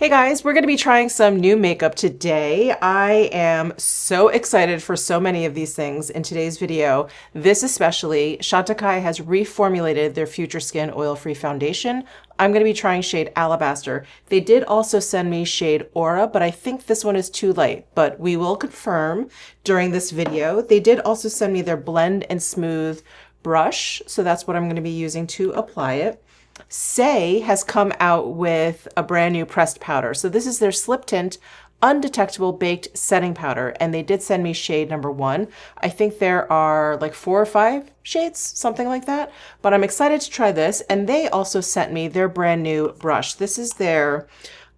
Hey guys, we're going to be trying some new makeup today. I am so excited for so many of these things in today's video. This especially, Chantecaille has reformulated their Future Skin Oil-Free Foundation. I'm going to be trying shade Alabaster. They did also send me shade Aura, but I think this one is too light, but we will confirm during this video. They did also send me their Blend and Smooth brush, so that's what I'm going to be using to apply it. Saie has come out with a brand new pressed powder. So this is their Slip Tint Undetectable Baked Setting Powder, and they did send me shade number 1. I think there are like 4 or 5 shades, something like that, but I'm excited to try this. And they also sent me their brand new brush. This is their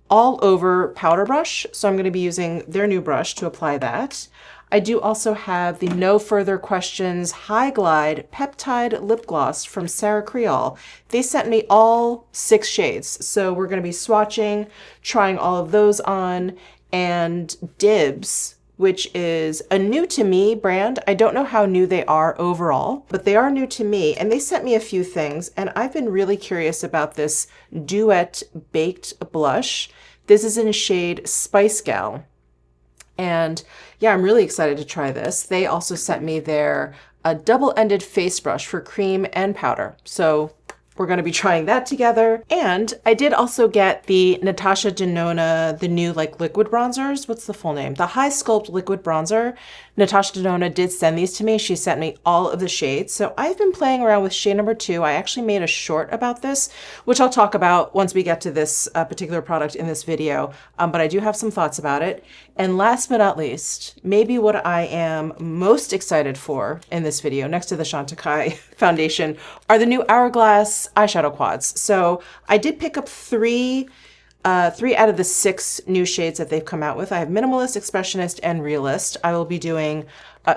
all over powder brush. So I'm going to be using their new brush to apply that. I do also have the No Further Questions High Glide Peptide Lip Gloss from Sarah Creole. They sent me all 6 shades. So we're going to be swatching, trying all of those on, and Dibs, which is a new to me brand. I don't know how new they are overall, but they are new to me. And they sent me a few things, and I've been really curious about this Duet Baked Blush. This is in shade Spice Gal. And yeah, I'm really excited to try this. They also sent me their double-ended face brush for cream and powder. So we're going to be trying that together. And I did also get the Natasha Denona, the new like liquid bronzers. What's the full name? The High Sculpt Liquid Bronzer. Natasha Denona did send these to me. She sent me all of the shades. So I've been playing around with shade number 2. I actually made a short about this, which I'll talk about once we get to this particular product in this video. But I do have some thoughts about it. And last but not least, maybe what I am most excited for in this video, next to the Chantecaille foundation, are the new Hourglass eyeshadow quads. So I did pick up 3 out of the 6 new shades that they've come out with. I have Minimalist, Expressionist, and Realist. I will be doing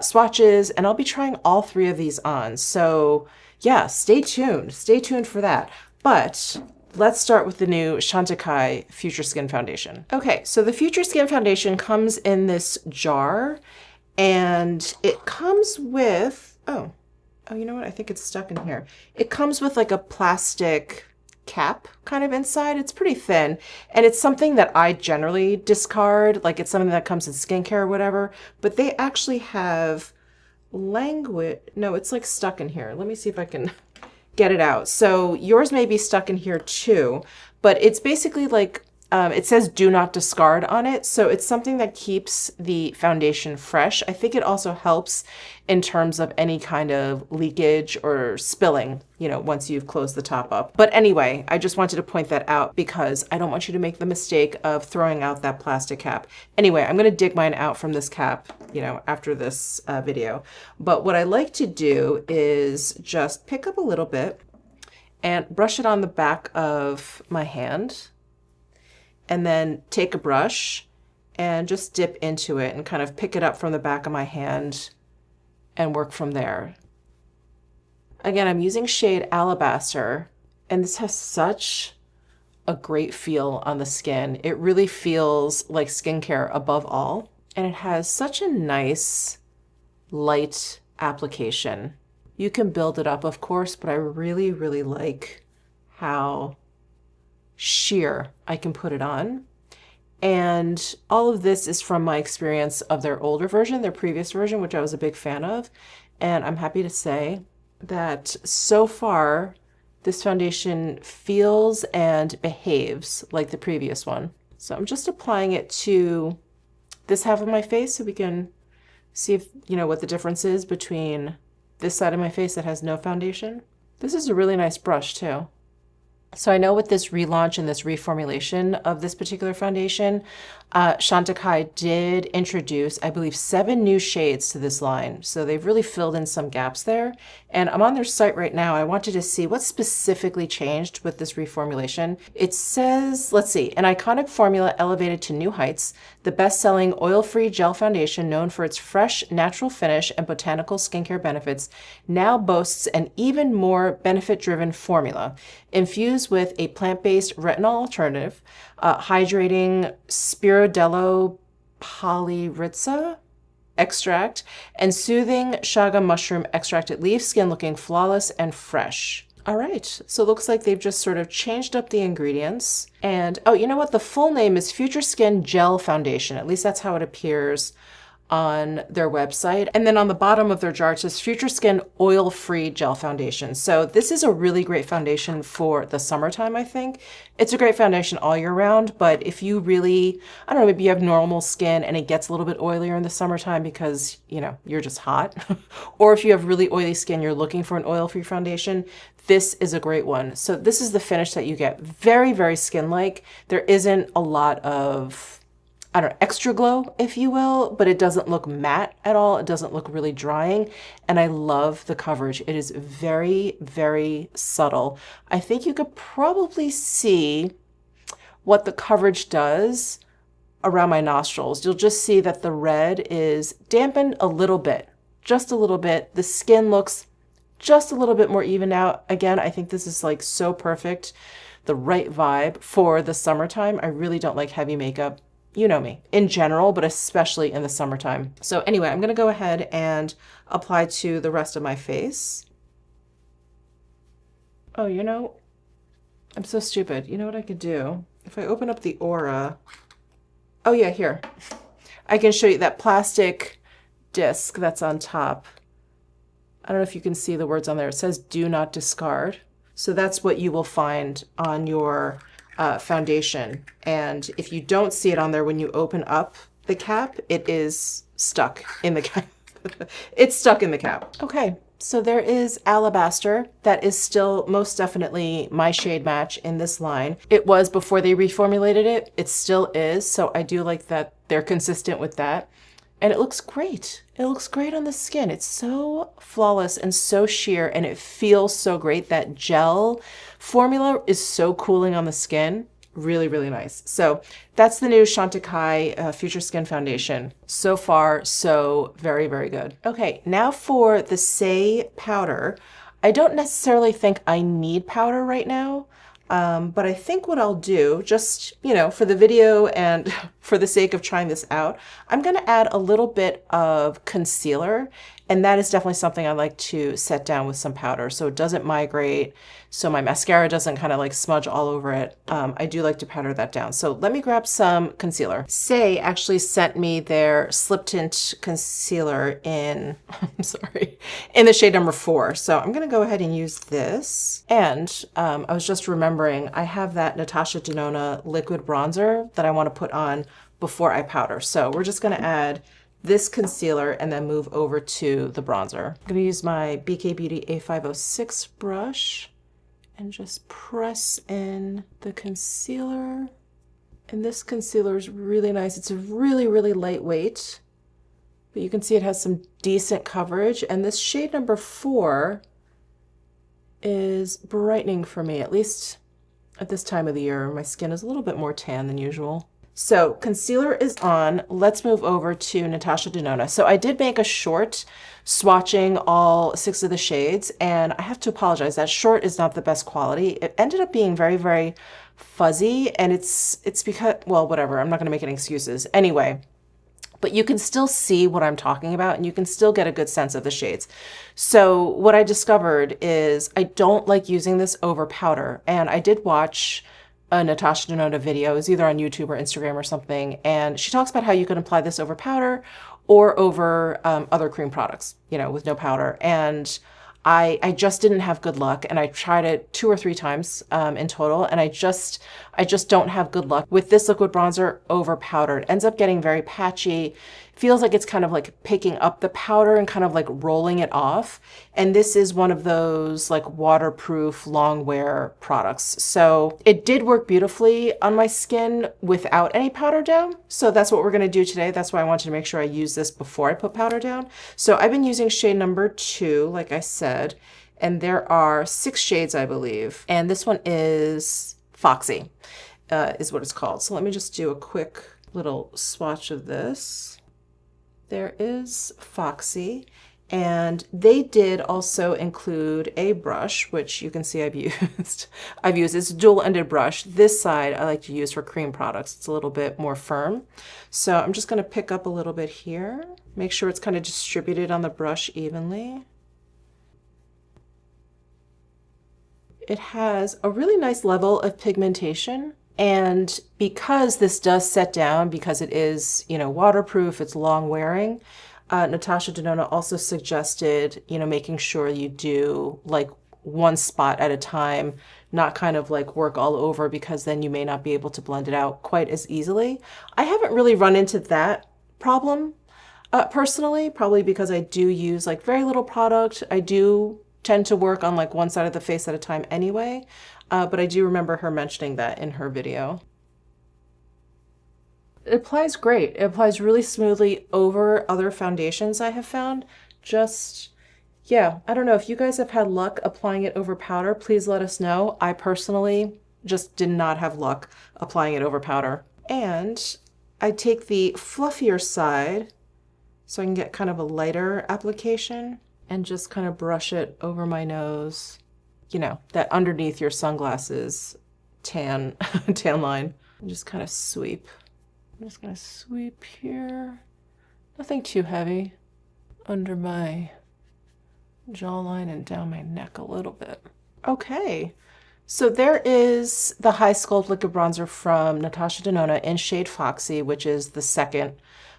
swatches, and I'll be trying all 3 of these on. So yeah, stay tuned. Stay tuned for that. But let's start with the new Chantecaille Future Skin Foundation. Okay, so the Future Skin Foundation comes in this jar, and it comes with, oh, you know what? I think it's stuck in here. It comes with like a plastic cap kind of inside. It's pretty thin, and it's something that I generally discard. Like it's something that comes in skincare or whatever, but they actually have language. No, it's like stuck in here. Let me see if I can get it out. So yours may be stuck in here too, but it's basically like, it says do not discard on it. So it's something that keeps the foundation fresh. I think it also helps in terms of any kind of leakage or spilling, you know, once you've closed the top up. But anyway, I just wanted to point that out because I don't want you to make the mistake of throwing out that plastic cap. Anyway, I'm going to dig mine out from this cap, you know, after this video. But what I like to do is just pick up a little bit and brush it on the back of my hand, and then take a brush and just dip into it and kind of pick it up from the back of my hand and work from there. Again, I'm using shade Alabaster, and this has such a great feel on the skin. It really feels like skincare above all, and it has such a nice light application. You can build it up, of course, but I really, really like how sheer I can put it on. And all of this is from my experience of their older version, their previous version, which I was a big fan of. And I'm happy to say that so far, this foundation feels and behaves like the previous one. So I'm just applying it to this half of my face so we can see if, you know, what the difference is between this side of my face that has no foundation. This is a really nice brush too. So I know with this relaunch and this reformulation of this particular foundation, Chantecaille did introduce, I believe, 7 new shades to this line. So they've really filled in some gaps there. And I'm on their site right now. I wanted to see what specifically changed with this reformulation. It says, let's see, an iconic formula elevated to new heights, the best-selling oil-free gel foundation known for its fresh, natural finish and botanical skincare benefits now boasts an even more benefit-driven formula infused with a plant-based retinol alternative, hydrating Spirodello polyritza extract, and soothing chaga mushroom extract. It leaves skin looking flawless and fresh. All right, so it looks like they've just sort of changed up the ingredients. And oh, you know what? The full name is Future Skin Gel Foundation. At least that's how it appears on their website. And then on the bottom of their jar, it says Future Skin Oil-Free Gel Foundation. So this is a really great foundation for the summertime, I think. It's a great foundation all year round, but if you really, I don't know, maybe you have normal skin and it gets a little bit oilier in the summertime because, you know, you're just hot. Or if you have really oily skin, you're looking for an oil-free foundation, this is a great one. So this is the finish that you get. Very, very skin-like. There isn't a lot of, I don't know, extra glow, if you will, but it doesn't look matte at all. It doesn't look really drying. And I love the coverage. It is very, very subtle. I think you could probably see what the coverage does around my nostrils. You'll just see that the red is dampened a little bit, just a little bit. The skin looks just a little bit more even out. Again, I think this is like so perfect, the right vibe for the summertime. I really don't like heavy makeup. You know me, in general, but especially in the summertime. So anyway, I'm gonna go ahead and apply to the rest of my face. Oh, you know, I'm so stupid. You know what I could do? If I open up the Aura, oh yeah, here. I can show you that plastic disc that's on top. I don't know if you can see the words on there. It says do not discard. So that's what you will find on your foundation. And if you don't see it on there when you open up the cap, it is stuck in the cap. It's stuck in the cap. Okay, so there is Alabaster. That is still most definitely my shade match in this line. It was before they reformulated it. It still is. So I do like that they're consistent with that. And it looks great. It looks great on the skin. It's so flawless and so sheer, and it feels so great. That gel formula is so cooling on the skin. Really, really nice. So that's the new Chantecaille Future Skin Foundation. So far, so very, very good. Okay, now for the Saie powder. I don't necessarily think I need powder right now. But I think what I'll do, just, you know, for the video and for the sake of trying this out, I'm going to add a little bit of concealer. And that is definitely something I like to set down with some powder so it doesn't migrate, so my mascara doesn't kind of like smudge all over it. I do like to powder that down. So let me grab some concealer. Saie actually sent me their Slip Tint Concealer in, I'm sorry, in the shade number 4. So I'm going to go ahead and use this. And I was just remembering I have that Natasha Denona liquid bronzer that I want to put on before I powder. So we're just going to add this concealer and then move over to the bronzer. I'm going to use my BK Beauty A506 brush and just press in the concealer. And this concealer is really nice. It's really, really lightweight, but you can see it has some decent coverage. And this shade number 4 is brightening for me, at least at this time of the year. My skin is a little bit more tan than usual. So concealer is on. Let's move over to Natasha Denona. So I did make a short swatching all 6 of the shades, and I have to apologize. That short is not the best quality. It ended up being very, very fuzzy, and it's because, well, whatever. I'm not going to make any excuses. Anyway, but you can still see what I'm talking about, and you can still get a good sense of the shades. So what I discovered is I don't like using this over powder, and I did watch a Natasha Denona video. It was either on YouTube or Instagram or something, and she talks about how you can apply this over powder or over other cream products, you know, with no powder. And I just didn't have good luck, and I tried it 2 or 3 times in total, and I just don't have good luck with this liquid bronzer over powder. It ends up getting very patchy. Feels like it's kind of like picking up the powder and kind of like rolling it off. And this is one of those like waterproof long wear products. So it did work beautifully on my skin without any powder down. So that's what we're going to do today. That's why I wanted to make sure I use this before I put powder down. So I've been using shade number 2, like I said, and there are 6 shades, I believe. And this one is Foxy, is what it's called. So let me just do a quick little swatch of this. There is Foxy, and they did also include a brush, which you can see I've used. It's a dual-ended brush. This side I like to use for cream products. It's a little bit more firm. So I'm just going to pick up a little bit here, make sure it's kind of distributed on the brush evenly. It has a really nice level of pigmentation. And because this does set down, because it is, you know, waterproof, it's long wearing, Natasha Denona also suggested, you know, making sure you do like one spot at a time, not kind of like work all over, because then you may not be able to blend it out quite as easily. I haven't really run into that problem personally, probably because I do use like very little product. I do tend to work on like one side of the face at a time anyway, but I do remember her mentioning that in her video. It applies great. It applies really smoothly over other foundations I have found. Just, yeah, I don't know if you guys have had luck applying it over powder, please let us know. I personally just did not have luck applying it over powder. And I take the fluffier side so I can get kind of a lighter application and just kind of brush it over my nose. You know, that underneath your sunglasses tan line. And just kind of sweep. I'm just gonna sweep here. Nothing too heavy. Under my jawline and down my neck a little bit. Okay, so there is the High Sculpt Liquid Bronzer from Natasha Denona in shade Foxy, which is the second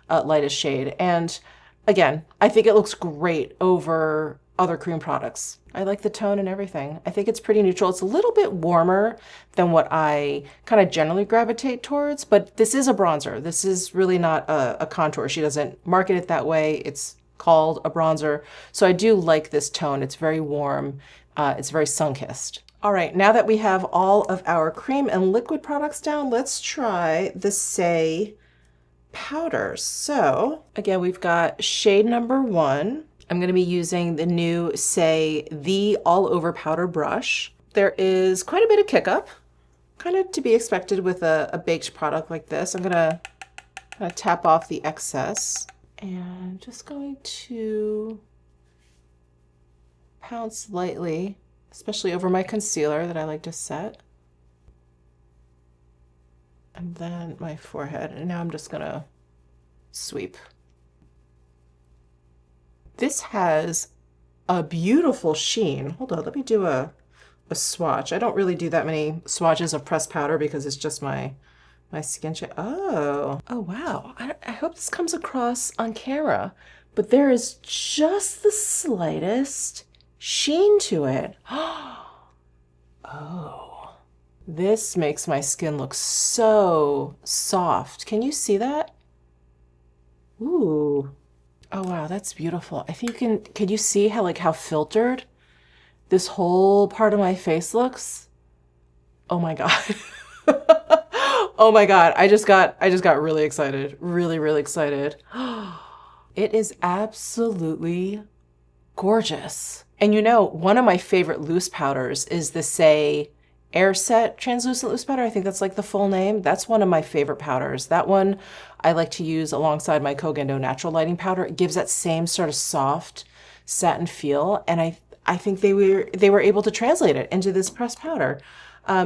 lightest shade. And again, I think it looks great over other cream products. I like the tone and everything. I think it's pretty neutral. It's a little bit warmer than what I kind of generally gravitate towards, but this is a bronzer. This is really not a contour. She doesn't market it that way. It's called a bronzer. So I do like this tone. It's very warm. It's very sun-kissed. All right, now that we have all of our cream and liquid products down, let's try the Saie powders. So again, we've got shade number 1. I'm going to be using the new Saie The All Over Powder Brush. There is quite a bit of kick up, kind of to be expected with a baked product like this. I'm going to tap off the excess and just going to pounce lightly, especially over my concealer that I like to set. And then my forehead. And now I'm just going to sweep. This has a beautiful sheen. Hold on, let me do a swatch. I don't really do that many swatches of pressed powder because it's just my skin shade. Oh wow. I hope this comes across on camera, but there is just the slightest sheen to it. Oh, this makes my skin look so soft. Can you see that? Ooh. Oh wow, that's beautiful. I think can you see how filtered this whole part of my face looks? Oh my God. Oh my God. I just got really excited. Really, really excited. It is absolutely gorgeous. And you know, one of my favorite loose powders is the Saie Air Set Translucent Loose Powder. I think that's like the full name. That's one of my favorite powders. That one I like to use alongside my Kogendo Natural Lighting Powder. It gives that same sort of soft satin feel, and I think they were able to translate it into this pressed powder.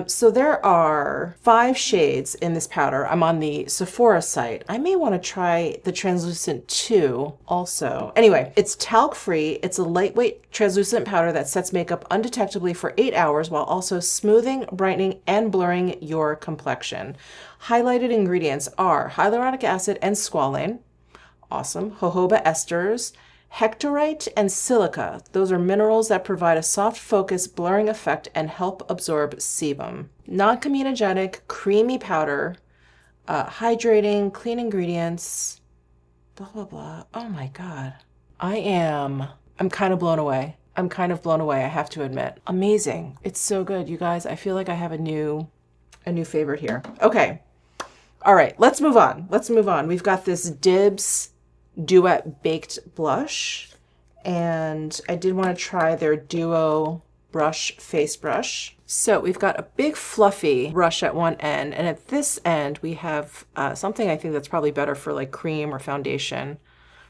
So there are 5 shades in this powder. I'm on the Sephora site. I may want to try the Translucent 2 also. Anyway, it's talc-free. It's a lightweight translucent powder that sets makeup undetectably for 8 hours while also smoothing, brightening, and blurring your complexion. Highlighted ingredients are hyaluronic acid and squalane. Awesome. Jojoba esters, hectorite, and silica. Those are minerals that provide a soft focus blurring effect and help absorb sebum. Non-comedogenic, creamy powder, hydrating, clean ingredients, blah, blah, blah. Oh my God. I'm kind of blown away. I'm kind of blown away, I have to admit. Amazing. It's so good, you guys. I feel like I have a new favorite here. Okay. All right, let's move on. Let's move on. We've got this Dibs Duet Baked Blush, and I did want to try their Duo Brush Face Brush. So we've got a big fluffy brush at one end, and at this end we have something I think that's probably better for like cream or foundation.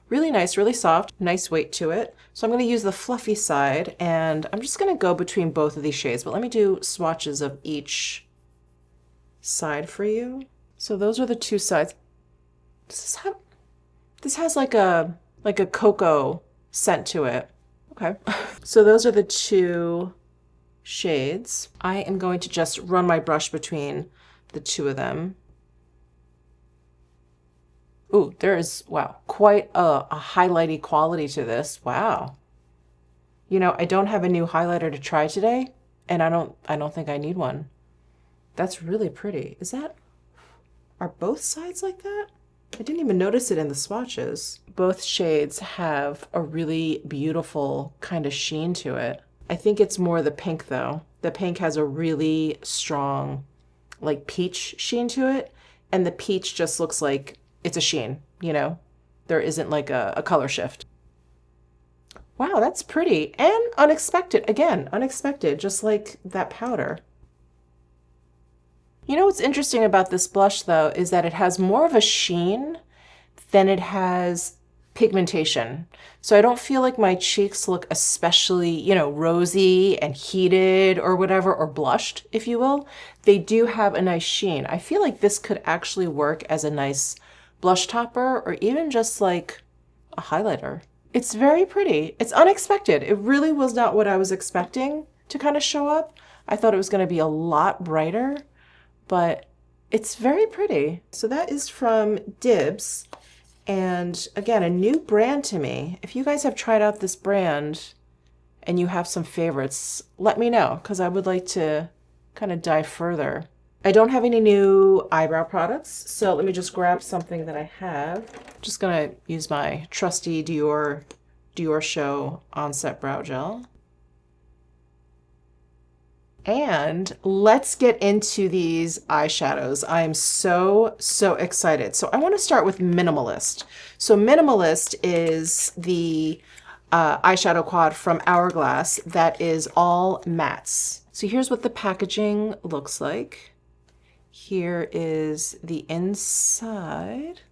Really nice, really soft, nice weight to it. So I'm going to use the fluffy side, and I'm just going to go between both of these shades, but let me do swatches of each side for you. So those are the 2 sides. This has like a cocoa scent to it. Okay. So those are the 2 shades. I am going to just run my brush between the two of them. Ooh, there is, wow, quite a highlighty quality to this. Wow. You know, I don't have a new highlighter to try today, and I don't think I need one. That's really pretty. Are both sides like that? I didn't even notice it in the swatches. Both shades have a really beautiful kind of sheen to it. I think it's more the pink though. The pink has a really strong, like peach sheen to it, and the peach just looks like it's a sheen, you know? There isn't like a color shift. Wow, that's pretty and unexpected. Again, unexpected, just like that powder. You know what's interesting about this blush though is that it has more of a sheen than it has pigmentation. So I don't feel like my cheeks look especially, you know, rosy and heated or whatever, or blushed, if you will. They do have a nice sheen. I feel like this could actually work as a nice blush topper or even just like a highlighter. It's very pretty. It's unexpected. It really was not what I was expecting to kind of show up. I thought it was going to be a lot brighter, but it's very pretty. So that is from Dibs. And again, a new brand to me. If you guys have tried out this brand and you have some favorites, let me know, because I would like to kind of dive further. I don't have any new eyebrow products, so let me just grab something that I have. Just gonna use my trusty Dior Show Onset Brow Gel. And let's get into these eyeshadows. I am so excited. So I want to start with Minimalist. So Minimalist is the eyeshadow quad from Hourglass that is all mattes. So here's what the packaging looks like. Here is the inside.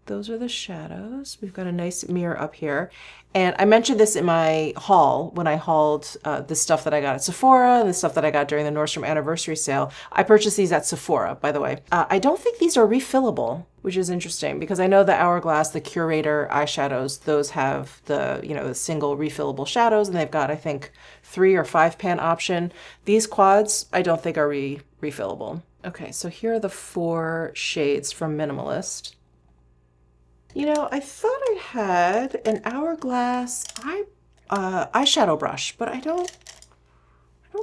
Those are the shadows. We've got a nice mirror up here. And I mentioned this in my haul when I hauled the stuff that I got at Sephora and the stuff that I got during the Nordstrom anniversary sale. I purchased these at Sephora, by the way. I don't think these are refillable, which is interesting because I know the Hourglass, the Curator eyeshadows, those have the, you know, the single refillable shadows, and they've got, I think, 3 or 5 pan option. These quads, I don't think are refillable. Okay, so here are the 4 shades from Minimalist. You know, I thought I had an Hourglass eyeshadow brush, but I don't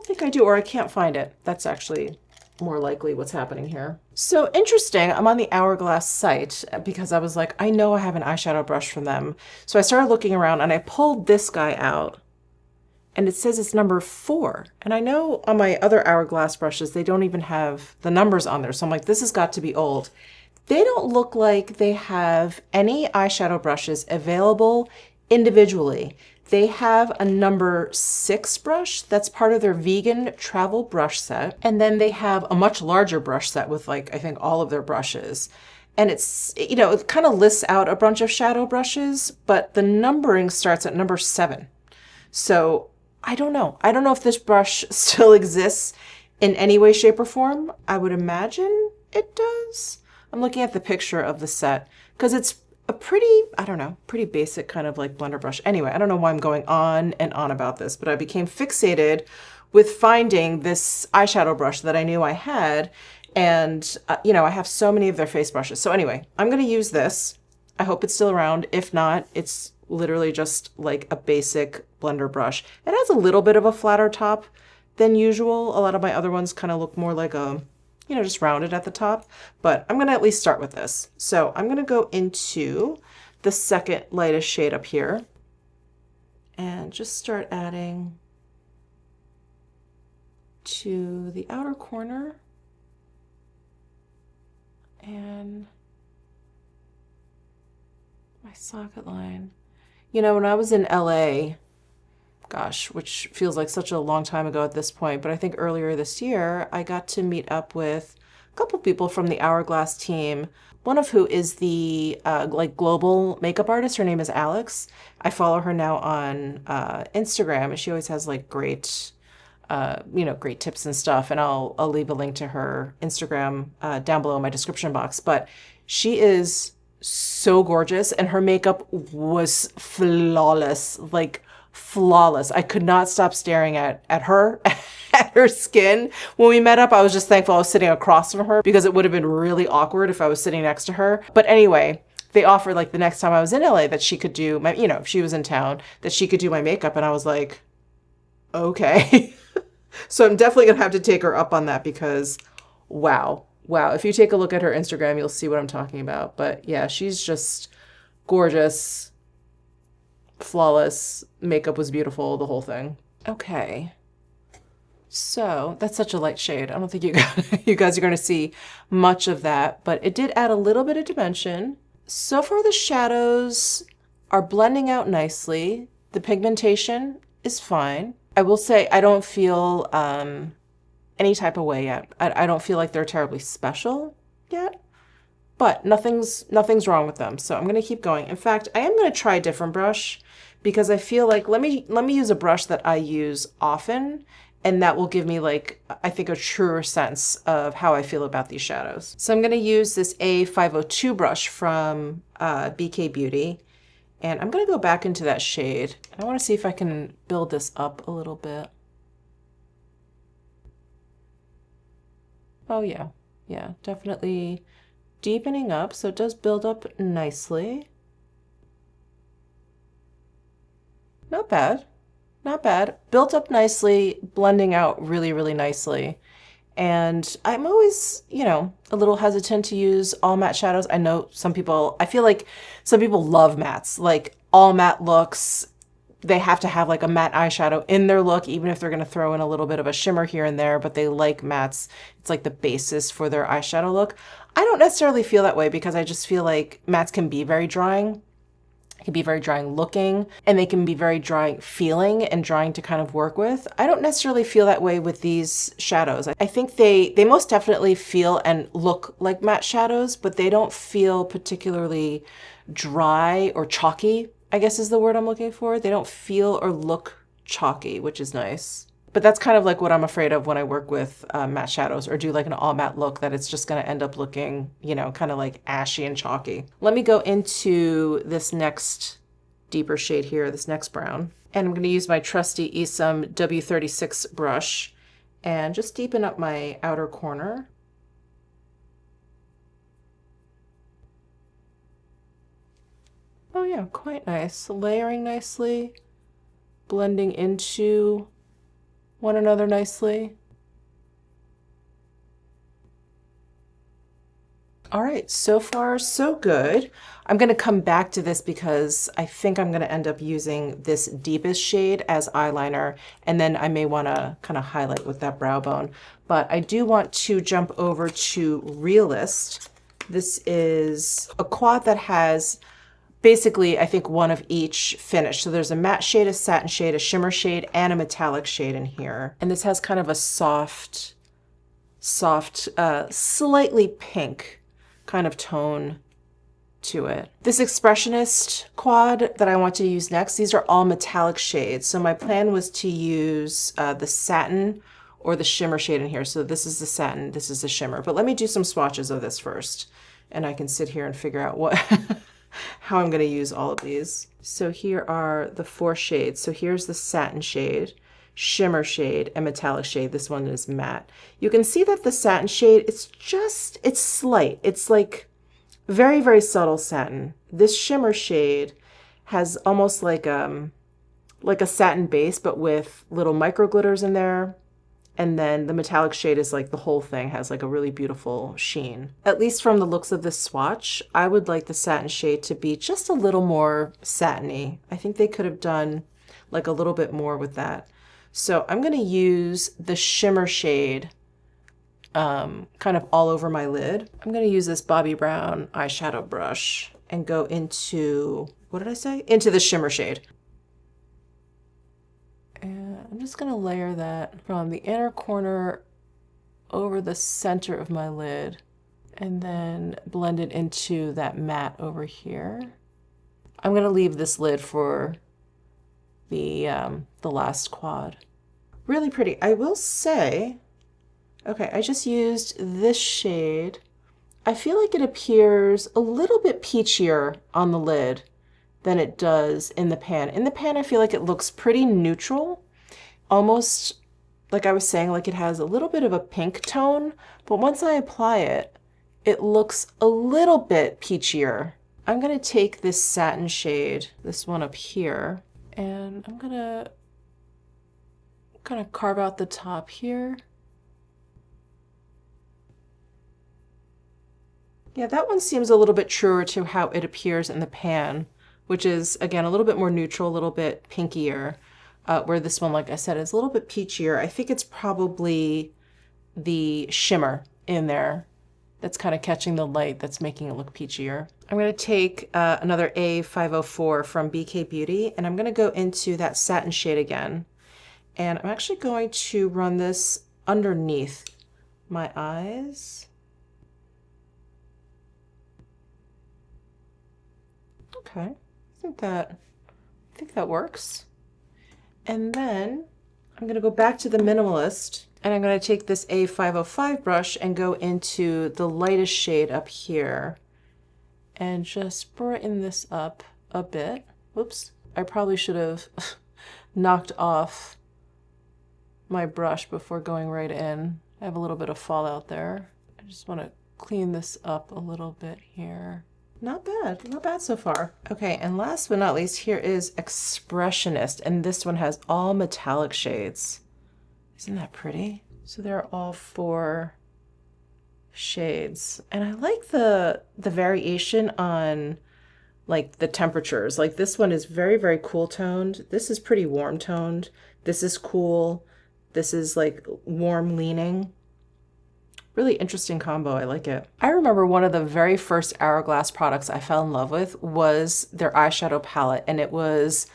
think I do, or I can't find it. That's actually more likely what's happening here. So interesting, I'm on the Hourglass site because I was like, I know I have an eyeshadow brush from them. So I started looking around and I pulled this guy out and it says it's number 4. And I know on my other Hourglass brushes, they don't even have the numbers on there. So I'm like, this has got to be old. They don't look like they have any eyeshadow brushes available individually. They have a number 6 brush that's part of their vegan travel brush set. And then they have a much larger brush set with, like, I think all of their brushes. And it's, you know, it kind of lists out a bunch of shadow brushes, but the numbering starts at number 7. So I don't know. I don't know if this brush still exists in any way, shape, or form. I would imagine it does. I'm looking at the picture of the set because it's a pretty, I don't know, pretty basic kind of like blender brush. Anyway, I don't know why I'm going on and on about this, but I became fixated with finding this eyeshadow brush that I knew I had. And, you know, I have so many of their face brushes. So anyway, I'm going to use this. I hope it's still around. If not, it's literally just like a basic blender brush. It has a little bit of a flatter top than usual. A lot of my other ones kind of look more like a, you know, just rounded at the top, but I'm going to at least start with this. So I'm going to go into the second lightest shade up here and just start adding to the outer corner and my socket line. You know, when I was in LA, gosh, which feels like such a long time ago at this point, but I think earlier this year, I got to meet up with a couple people from the Hourglass team, one of who is the like global makeup artist. Her name is Alex. I follow her now on Instagram, and she always has like great, you know, great tips and stuff. And I'll leave a link to her Instagram down below in my description box. But she is so gorgeous, and her makeup was flawless, like flawless. I could not stop staring at her, at her skin. When we met up, I was just thankful I was sitting across from her because it would have been really awkward if I was sitting next to her. But anyway, they offered like the next time I was in LA that she could do my, you know, if she was in town, that she could do my makeup. And I was like, okay. So I'm definitely gonna have to take her up on that because wow. Wow. If you take a look at her Instagram, you'll see what I'm talking about. But yeah, she's just gorgeous, flawless. Makeup was beautiful, the whole thing. Okay. So that's such a light shade. I don't think you guys are going to see much of that, but it did add a little bit of dimension. So far the shadows are blending out nicely. The pigmentation is fine. I will say I don't feel any type of way yet. I don't feel like they're terribly special yet, but nothing's wrong with them. So I'm going to keep going. In fact, I am going to try a different brush because I feel like let me use a brush that I use often, and that will give me like, I think, a truer sense of how I feel about these shadows. So I'm going to use this A502 brush from BK Beauty, and I'm going to go back into that shade. I want to see if I can build this up a little bit. Oh yeah, yeah, definitely deepening up, so it does build up nicely. Not bad, not bad. Built up nicely, blending out really, really nicely. And I'm always, you know, a little hesitant to use all matte shadows. I know some people, I feel like some people love mattes, like all matte looks. They have to have like a matte eyeshadow in their look, even if they're going to throw in a little bit of a shimmer here and there, but they like mattes. It's like the basis for their eyeshadow look. I don't necessarily feel that way because I just feel like mattes can be very drying. It can be very drying looking, and they can be very drying feeling and drying to kind of work with. I don't necessarily feel that way with these shadows. I think they most definitely feel and look like matte shadows, but they don't feel particularly dry or chalky, I guess is the word I'm looking for. They don't feel or look chalky, which is nice. But that's kind of like what I'm afraid of when I work with matte shadows or do like an all matte look, that it's just going to end up looking, you know, kind of like ashy and chalky. Let me go into this next deeper shade here, this next brown. And I'm going to use my trusty Esam W36 brush and just deepen up my outer corner. Oh yeah, quite nice. Layering nicely, blending into one another nicely. All right, so far so good. I'm going to come back to this because I think I'm going to end up using this deepest shade as eyeliner, and then I may want to kind of highlight with that brow bone. But I do want to jump over to Realist. This is a quad that has basically, I think, one of each finish. So there's a matte shade, a satin shade, a shimmer shade, and a metallic shade in here. And this has kind of a soft, slightly pink kind of tone to it. This Expressionist quad that I want to use next, these are all metallic shades. So my plan was to use the satin or the shimmer shade in here. So this is the satin, this is the shimmer. But let me do some swatches of this first, and I can sit here and figure out what how I'm going to use all of these. So here are the 4 shades. So here's the satin shade, shimmer shade, and metallic shade. This one is matte. You can see that the satin shade, it's slight. It's like very, very subtle satin. This shimmer shade has almost like a satin base, but with little micro glitters in there. And then the metallic shade is like the whole thing has like a really beautiful sheen. At least from the looks of this swatch, I would like the satin shade to be just a little more satiny. I think they could have done like a little bit more with that. So I'm going to use the shimmer shade kind of all over my lid. I'm going to use this Bobbi Brown eyeshadow brush and go into, what did I say? Into the shimmer shade. And I'm just going to layer that from the inner corner over the center of my lid and then blend it into that matte over here. I'm going to leave this lid for the last quad. Really pretty. I will say, okay, I just used this shade. I feel like it appears a little bit peachier on the lid than it does in the pan. In the pan, I feel like it looks pretty neutral, almost like I was saying, like it has a little bit of a pink tone, but once I apply it, it looks a little bit peachier. I'm gonna take this satin shade, this one up here, and I'm gonna kind of carve out the top here. Yeah, that one seems a little bit truer to how it appears in the pan, which is, again, a little bit more neutral, a little bit pinkier, where this one, like I said, is a little bit peachier. I think it's probably the shimmer in there that's kind of catching the light that's making it look peachier. I'm going to take another A504 from BK Beauty, and I'm going to go into that satin shade again. And I'm actually going to run this underneath my eyes. Okay, I think that works. And then I'm gonna go back to the Minimalist, and I'm gonna take this A505 brush and go into the lightest shade up here and just brighten this up a bit. Whoops, I probably should have knocked off my brush before going right in. I have a little bit of fallout there. I just wanna clean this up a little bit here. Not bad so far. Okay, and last but not least, here is Expressionist, and this one has all metallic shades. Isn't that pretty? So they're all 4 shades, and I like the variation on like the temperatures. Like this one is very, very cool toned. This is pretty warm toned. This is cool. This is like warm leaning. Really interesting combo. I like it. I remember one of the very first Hourglass products I fell in love with was their eyeshadow palette, and it was,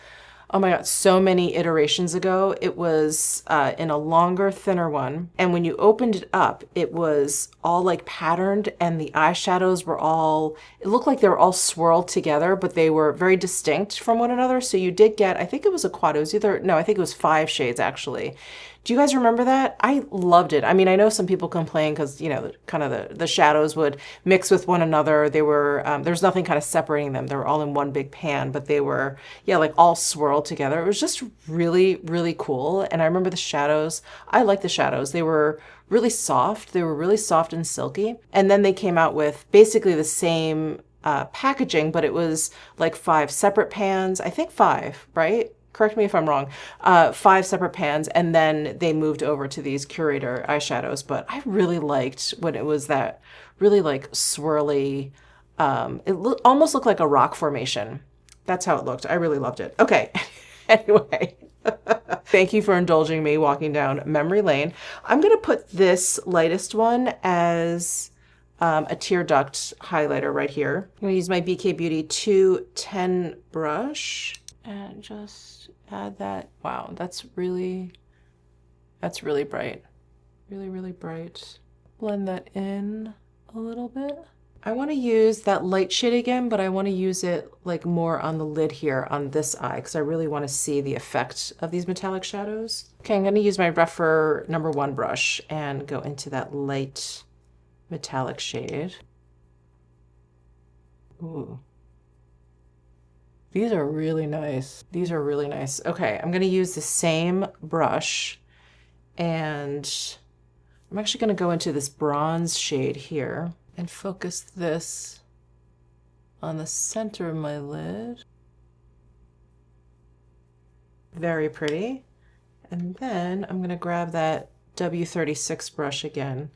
oh my God, so many iterations ago. It was in a longer, thinner one, and when you opened it up, it was all like patterned, and the eyeshadows were all, it looked like they were all swirled together, but they were very distinct from one another. So you did get, I think it was a quad, it was either, no, I think it was 5 shades actually. Do you guys remember that? I loved it. I mean, I know some people complain because, you know, kind of the shadows would mix with one another. They were, there was nothing kind of separating them. They were all in one big pan, but they were, yeah, like all swirled together. It was just really, really cool. And I remember the shadows. I like the shadows. They were really soft. They were really soft and silky. And then they came out with basically the same packaging, but it was like 5 separate pans. I think 5, right? Correct me if I'm wrong, 5 separate pans, and then they moved over to these Curator eyeshadows. But I really liked when it was that really like swirly, it almost looked like a rock formation. That's how it looked. I really loved it. Okay, anyway, thank you for indulging me walking down memory lane. I'm gonna put this lightest one as a tear duct highlighter right here. I'm gonna use my BK Beauty 210 brush and just add that. Wow, that's really bright. Really, really bright. Blend that in a little bit. I want to use that light shade again, but I want to use it like more on the lid here on this eye because I really want to see the effect of these metallic shadows. Okay, I'm going to use my Rephr #1 brush and go into that light metallic shade. Ooh. These are really nice. These are really nice. Okay, I'm gonna use the same brush, and I'm actually gonna go into this bronze shade here and focus this on the center of my lid. Very pretty. And then I'm gonna grab that W36 brush again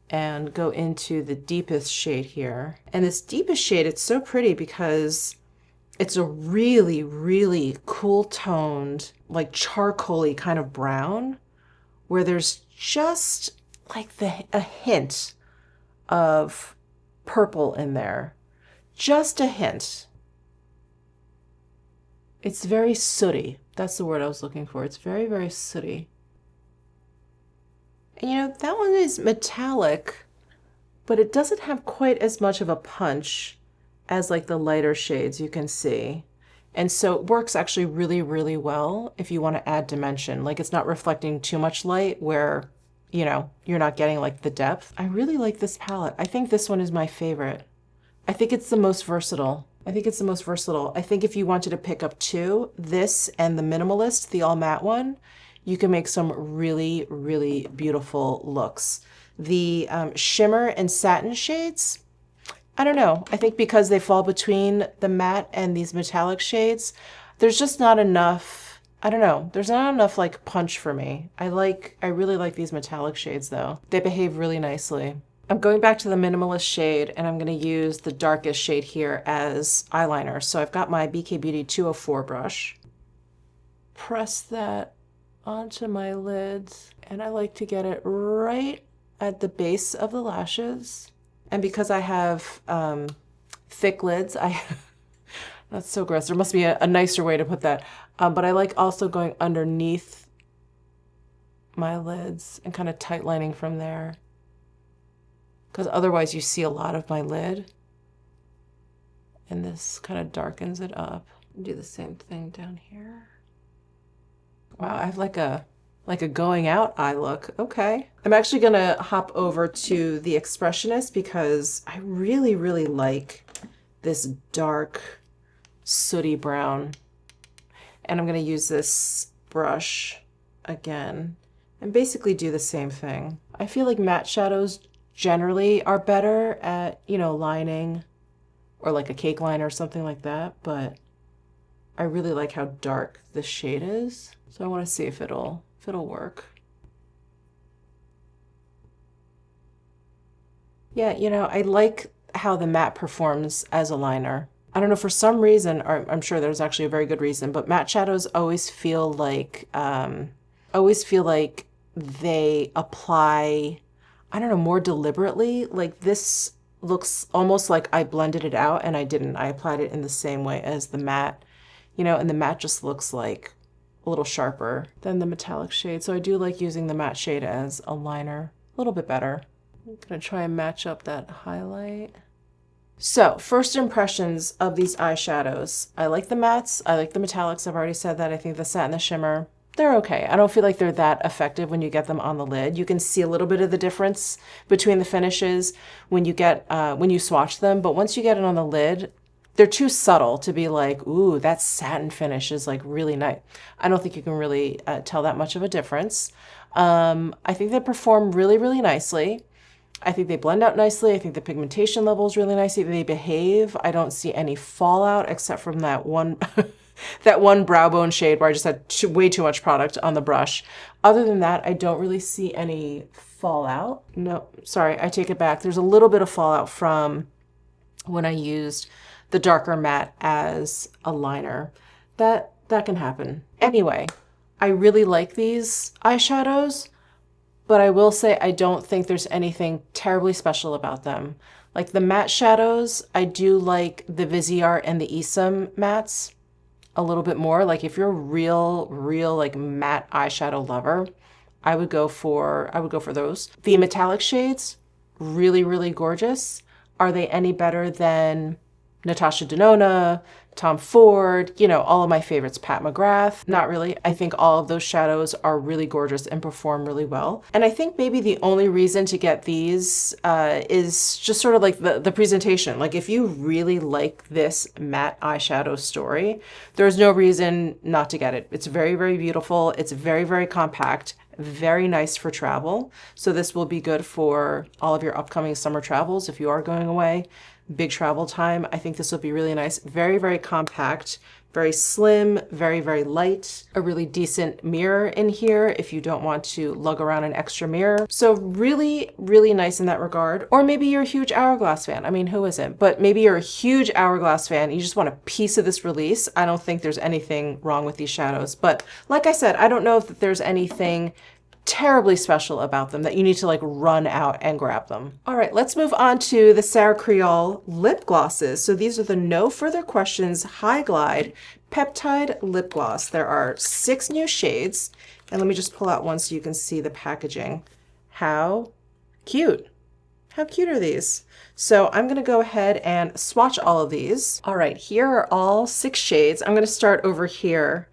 and go into the deepest shade here. And this deepest shade, it's so pretty because it's a really, really cool toned, like charcoal-y kind of brown, where there's just like a hint of purple in there. Just a hint. It's very sooty. That's the word I was looking for. It's very, very sooty. And you know, that one is metallic, but it doesn't have quite as much of a punch as like the lighter shades you can see. And so it works actually really, really well if you want to add dimension. Like it's not reflecting too much light where, you know, you're not getting like the depth. I really like this palette. I think this one is my favorite. I think it's the most versatile. I think it's the most versatile. I think if you wanted to pick up two, this and the Minimalist, the all matte one, you can make some really, really beautiful looks. The shimmer and satin shades, I don't know. I think because they fall between the matte and these metallic shades, there's just not enough, I don't know, there's not enough like punch for me. I really like these metallic shades though. They behave really nicely. I'm going back to the Minimalist shade and I'm going to use the darkest shade here as eyeliner. So I've got my BK Beauty 204 brush. Press that onto my lids and I like to get it right at the base of the lashes. And because I have thick lids, that's so gross. There must be a nicer way to put that. But I like also going underneath my lids and kind of tight lining from there. Because otherwise you see a lot of my lid. And this kind of darkens it up. Do the same thing down here. Wow, I have like a going out eye look. Okay. I'm actually gonna hop over to the Expressionist because I really, really like this dark sooty brown. And I'm gonna use this brush again and basically do the same thing. I feel like matte shadows generally are better at, you know, lining or like a cake liner or something like that, but I really like how dark this shade is. So I want to see if it'll work. Yeah, you know, I like how the matte performs as a liner. I don't know, for some reason, or I'm sure there's actually a very good reason, but matte shadows always feel like they apply, I don't know, more deliberately. Like this looks almost like I blended it out and I didn't. I applied it in the same way as the matte, you know, and the matte just looks like a little sharper than the metallic shade. So I do like using the matte shade as a liner a little bit better. I'm gonna try and match up that highlight. So first impressions of these eyeshadows. I like the mattes, I like the metallics, I've already said that. I think the satin, the shimmer, they're okay. I don't feel like they're that effective when you get them on the lid. You can see a little bit of the difference between the finishes when you swatch them, but once you get it on the lid, they're too subtle to be like, ooh, that satin finish is like really nice. I don't think you can really tell that much of a difference. I think they perform really, really nicely. I think they blend out nicely. I think the pigmentation level is really nice. They behave. I don't see any fallout except from that one that one brow bone shade where I just had way too much product on the brush. Other than that, I don't really see any fallout. No, sorry, I take it back. There's a little bit of fallout from when I used the darker matte as a liner. That can happen. Anyway, I really like these eyeshadows, but I will say I don't think there's anything terribly special about them. Like the matte shadows, I do like the Viseart and the Isom mattes a little bit more. Like if you're a real like matte eyeshadow lover, I would go for those. The metallic shades, really, really gorgeous. Are they any better than Natasha Denona, Tom Ford, you know, all of my favorites, Pat McGrath? Not really. I think all of those shadows are really gorgeous and perform really well. And I think maybe the only reason to get these is just sort of like the presentation. Like if you really like this matte eyeshadow story, there's no reason not to get it. It's very, very beautiful. It's very, very compact. Very nice for travel. So this will be good for all of your upcoming summer travels if you are going away. Big travel time. I think this will be really nice. Very, very compact, very slim, very, very light. A really decent mirror in here if you don't want to lug around an extra mirror. So really, really nice in that regard. Or maybe you're a huge Hourglass fan. I mean, who isn't? But maybe you're a huge Hourglass fan. You just want a piece of this release. I don't think there's anything wrong with these shadows. But like I said, I don't know if there's anything terribly special about them that you need to like run out and grab them. All right, let's move on to the Sarah Creole lip glosses. So these are the No Further Questions High Glide Peptide Lip Gloss. There are 6 new shades. And let me just pull out one so you can see the packaging. How cute. How cute are these? So I'm gonna go ahead and swatch all of these. All right, here are all 6 shades. I'm gonna start over here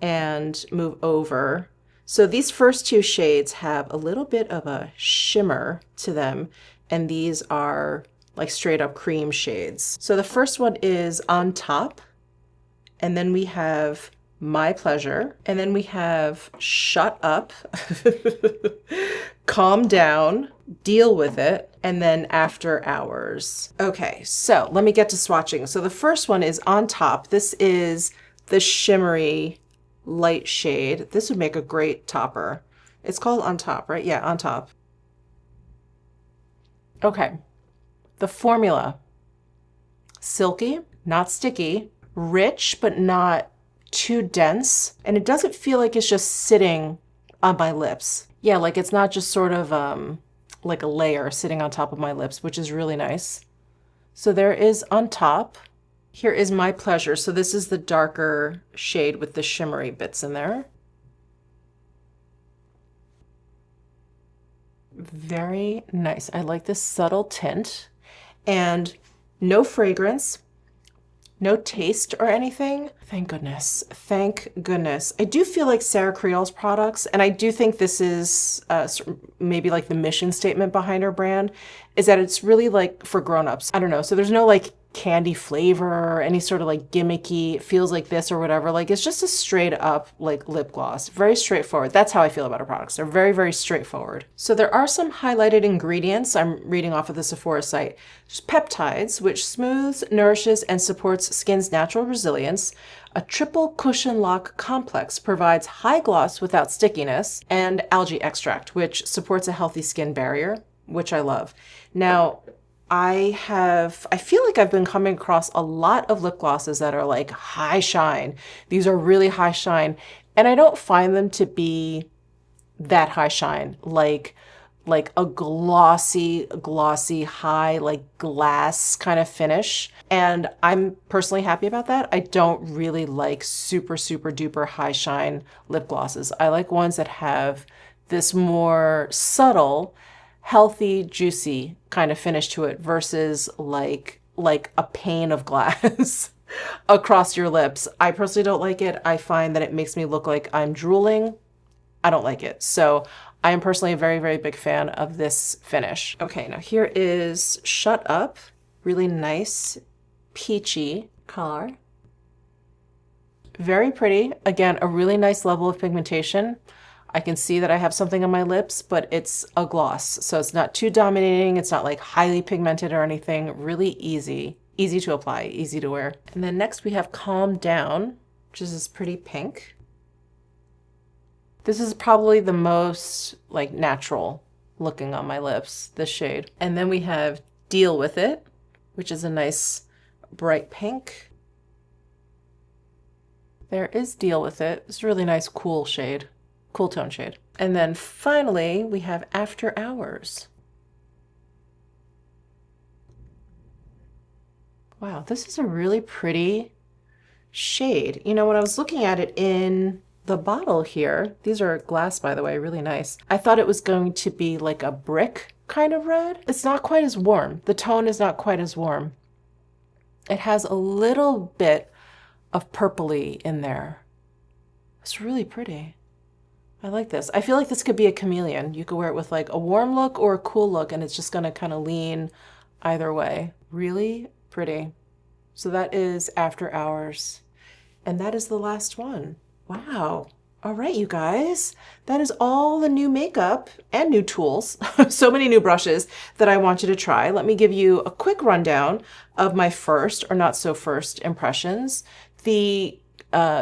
and move over. So these first 2 shades have a little bit of a shimmer to them, and these are like straight up cream shades. So the first one is On Top, and then we have My Pleasure, and then we have Shut Up, Calm Down, Deal With It, and then After Hours. Okay, so let me get to swatching. So the first one is On Top. This is the shimmery light shade. This would make a great topper. It's called On Top, right? Yeah, On Top. Okay, the formula. Silky, not sticky, rich, but not too dense. And it doesn't feel like it's just sitting on my lips. Yeah, like it's not just sort of like a layer sitting on top of my lips, which is really nice. So there is On Top. Here is My Pleasure. So this is the darker shade with the shimmery bits in there. Very nice. I like this subtle tint, and no fragrance, no taste or anything. Thank goodness. Thank goodness. I do feel like Sarah Creole's products, and I do think this is maybe like the mission statement behind her brand, is that it's really like for grown-ups. I don't know. So there's no like candy flavor or any sort of like gimmicky, it feels like this or whatever. Like it's just a straight up like lip gloss. Very straightforward. That's how I feel about her products. They're very, very straightforward. So there are some highlighted ingredients. I'm reading off of the Sephora site. There's peptides, which smooths, nourishes, and supports skin's natural resilience. A triple cushion lock complex provides high gloss without stickiness, and algae extract, which supports a healthy skin barrier, which I love. Now, I feel like I've been coming across a lot of lip glosses that are like high shine. These are really high shine, and I don't find them to be that high shine, like a glossy, high, like glass kind of finish. And I'm personally happy about that. I don't really like super, super duper high shine lip glosses. I like ones that have this more subtle, healthy, juicy kind of finish to it versus like a pane of glass across your lips. I personally don't like it. I find that it makes me look like I'm drooling. I don't like it. So I am personally a very, very big fan of this finish. Okay, now here is Shut Up. Really nice, peachy color. Very pretty. Again, a really nice level of pigmentation. I can see that I have something on my lips, but it's a gloss. So it's not too dominating. It's not like highly pigmented or anything. Really easy to apply, easy to wear. And then next we have Calm Down, which is this pretty pink. This is probably the most like natural looking on my lips, this shade. And then we have Deal With It, which is a nice bright pink. There is Deal With It. It's a really nice cool shade. Cool tone shade. And then finally, we have After Hours. Wow, this is a really pretty shade. You know, when I was looking at it in the bottle here, these are glass, by the way, really nice. I thought it was going to be like a brick kind of red. It's not quite as warm. The tone is not quite as warm. It has a little bit of purpley in there. It's really pretty. I like this. I feel like this could be a chameleon. You could wear it with like a warm look or a cool look, and it's just gonna kind of lean either way. Really pretty. So that is After Hours. And that is the last one. Wow. All right, you guys. That is all the new makeup and new tools. So many new brushes that I want you to try. Let me give you a quick rundown of my first or not so first impressions. The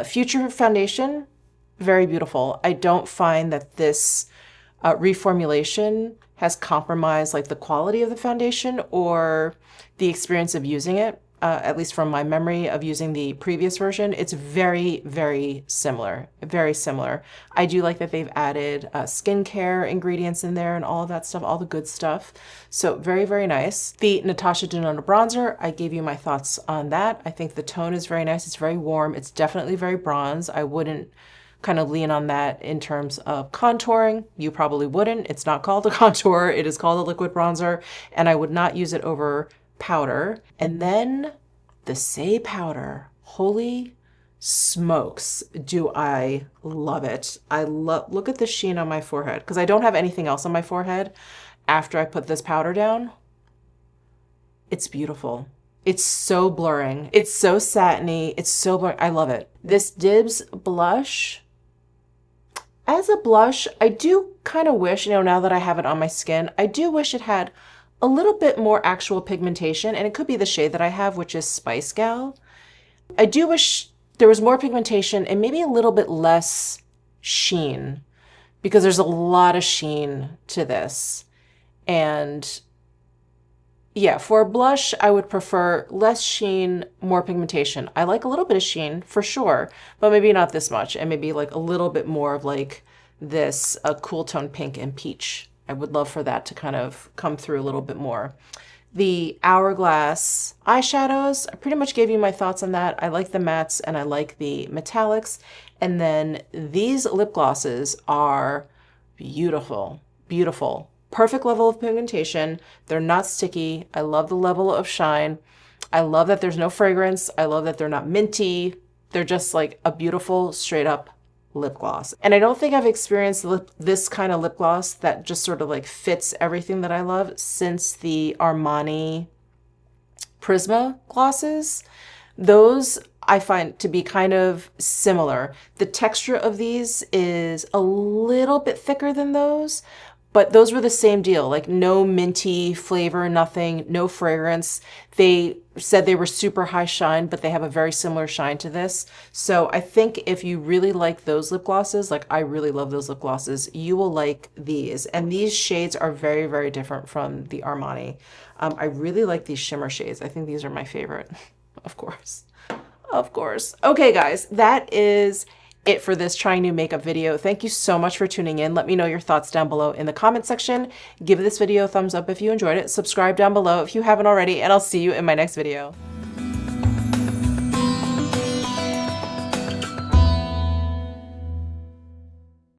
Future foundation, very beautiful. I don't find that this reformulation has compromised like the quality of the foundation or the experience of using it, at least from my memory of using the previous version. It's very, very similar, very similar. I do like that they've added skincare ingredients in there and all of that stuff, all the good stuff. So very, very nice. The Natasha Denona bronzer, I gave you my thoughts on that. I think the tone is very nice. It's very warm. It's definitely very bronze. I wouldn't kind of lean on that in terms of contouring. You probably wouldn't. It's not called a contour. It is called a liquid bronzer, and I would not use it over powder. And then the Saie powder. Holy smokes, do I love it. Look at the sheen on my forehead, because I don't have anything else on my forehead after I put this powder down. It's beautiful. It's so blurring. It's so satiny. It's so blurring. I love it. This Dibs blush, as a blush, I do kind of wish, now that I have it on my skin, I do wish it had a little bit more actual pigmentation, and it could be the shade that I have, which is Spice Gal. I do wish there was more pigmentation and maybe a little bit less sheen, because there's a lot of sheen to this. And yeah, for a blush, I would prefer less sheen, more pigmentation. I like a little bit of sheen for sure, but maybe not this much, and maybe like a little bit more of like this cool tone pink and peach. I would love for that to kind of come through a little bit more. The Hourglass eyeshadows, I pretty much gave you my thoughts on that. I like the mattes and I like the metallics. And then these lip glosses are beautiful, beautiful. Perfect level of pigmentation. They're not sticky. I love the level of shine. I love that there's no fragrance. I love that they're not minty. They're just like a beautiful straight up lip gloss. And I don't think I've experienced this kind of lip gloss that just sort of like fits everything that I love since the Armani Prisma glosses. Those I find to be kind of similar. The texture of these is a little bit thicker than those, but those were the same deal, like no minty flavor, nothing, no fragrance. They said they were super high shine, but they have a very similar shine to this. So I think if you really like those lip glosses, like I really love those lip glosses, you will like these. And these shades are very, very different from the Armani. I really like these shimmer shades. I think these are my favorite, of course. Of course. Okay, guys, that is it for this trying new makeup video. Thank you so much for tuning in. Let me know your thoughts down below in the comment section. Give this video a thumbs up if you enjoyed it. Subscribe down below if you haven't already, and I'll see you in my next video.